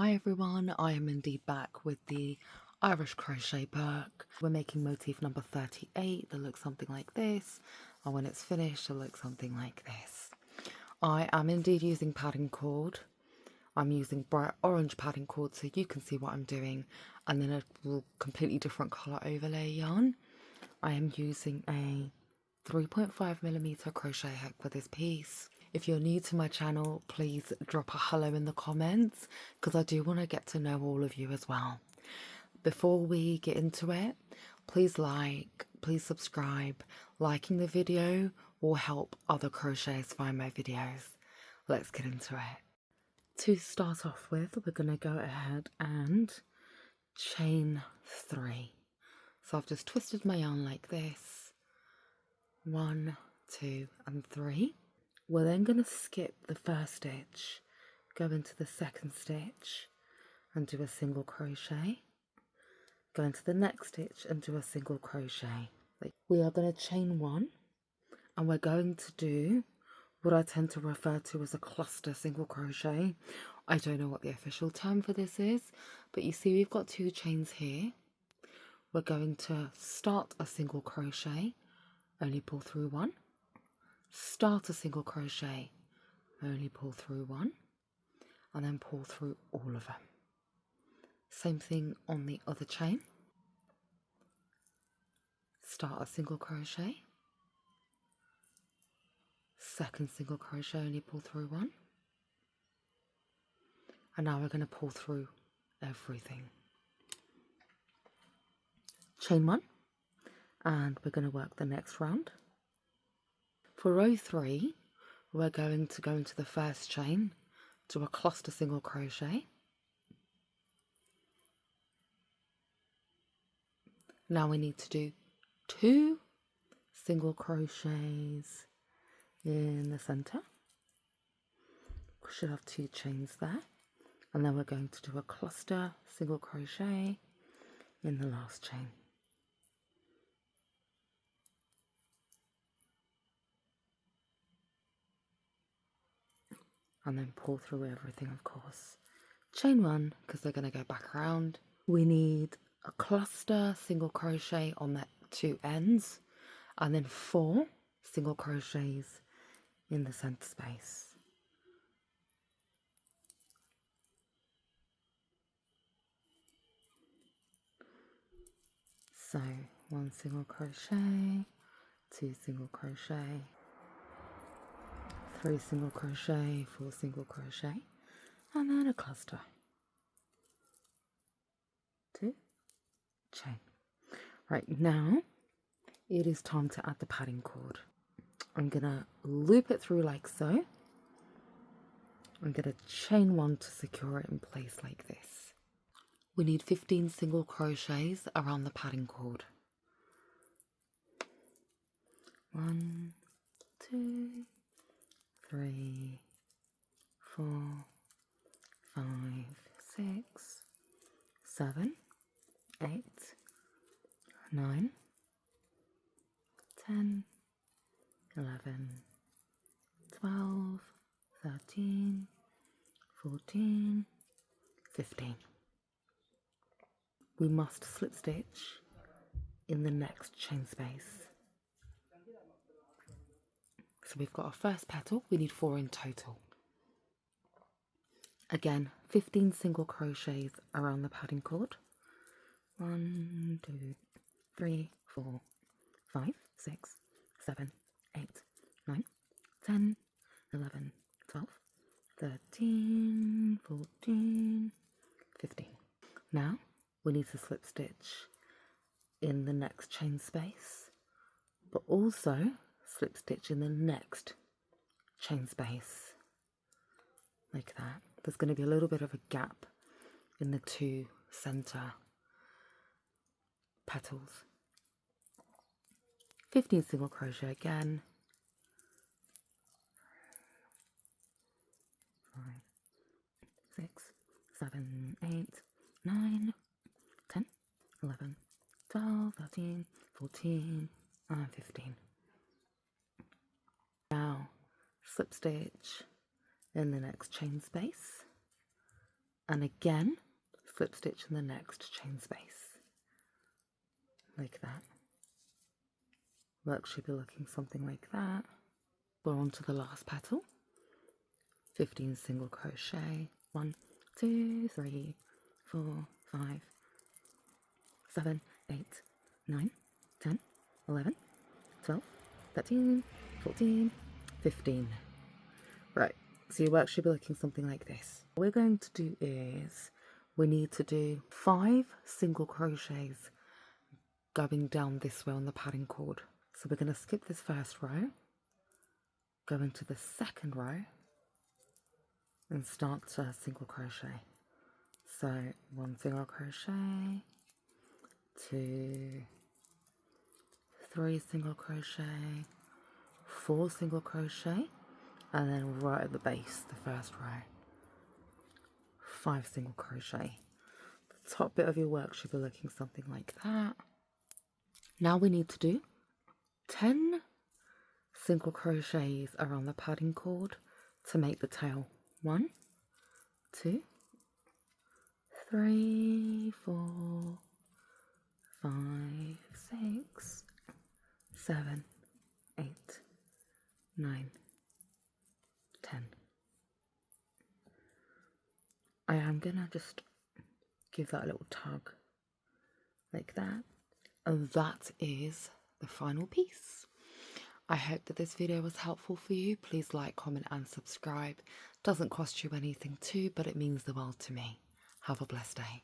Hi everyone, I am indeed back with the Irish crochet book. We're making motif number 38 that looks something like this, and when it's finished it'll look something like this. I am indeed using padding cord. I'm using bright orange padding cord so you can see what I'm doing, and then a completely different colour overlay yarn. I am using a 3.5mm crochet hook for this piece. If you're new to my channel, please drop a hello in the comments because I do want to get to know all of you as well. Before we get into it, please please subscribe. Liking the video will help other crocheters find my videos. Let's get into it. To start off with, we're going to go ahead and chain 3. So I've just twisted my yarn like this. 1, 2 and 3. We're then going to skip the first stitch, go into the second stitch and do a single crochet, go into the next stitch and do a single crochet. We are going to chain 1 and we're going to do what I tend to refer to as a cluster single crochet. I don't know what the official term for this is, but you see we've got 2 chains here. We're going to start a single crochet, only pull through 1, start a single crochet, only pull through 1, and then pull through all of them. Same thing on the other chain. Start a single crochet, second single crochet, only pull through 1, and now we're going to pull through everything. Chain 1, and we're going to work the next round. For row 3, we're going to go into the first chain, do a cluster single crochet. Now we need to do 2 single crochets in the center. We should have 2 chains there, and then we're going to do a cluster single crochet in the last chain. And then pull through everything, of course. Chain 1, because they're going to go back around. We need a cluster single crochet on the 2 ends, and then 4 single crochets in the center space. So 1 single crochet, 2 single crochet, 3 single crochet, 4 single crochet, and then a cluster. 2 chain. Right, now it is time to add the padding cord. I'm gonna loop it through like so. I'm gonna chain 1 to secure it in place like this. We need 15 single crochets around the padding cord. 1, 2, 3, 4, 5, 6, 7, 8, 9, 10, 11, 12, 13, 14, 15. We must slip stitch in the next chain space. So we've got our first petal, we need 4 in total. Again, 15 single crochets around the padding cord. 1, 2, 3, 4, 5, 6, 7, 8, 9, 10, 11, 12, 13, 14, 15. Now we need to slip stitch in the next chain space, but also slip stitch in the next chain space, like that. There's going to be a little bit of a gap in the 2 center petals. 15 single crochet again. 5, 6, 7, 8, 9, 10, 11, 12, 13, 14, and 15. Now slip stitch in the next chain space, and again slip stitch in the next chain space, like that. Work should be looking something like that. We're on to the last petal. 15 single crochet. 1, 2, 3, 4, 5, 7, 8, 9, 10, 11, 12, 13, 14, 15. Right, so your work should be looking something like this. What we're going to do is we need to do 5 single crochets going down this way on the padding cord. So we're going to skip this first row, go into the second row, and start a single crochet. So 1 single crochet, 2, 3 single crochet, 4 single crochet, and then right at the base, the first row, 5 single crochet. The top bit of your work should be looking something like that. Now we need to do 10 single crochets around the padding cord to make the tail. 1, 2, 3, 4, 5, 6, 7, 8, 9, 10. I am gonna just give that a little tug like that, and that is the final piece. I hope that this video was helpful for you. Please like, comment and subscribe. Doesn't cost you anything too, but it means the world to me. Have a blessed day.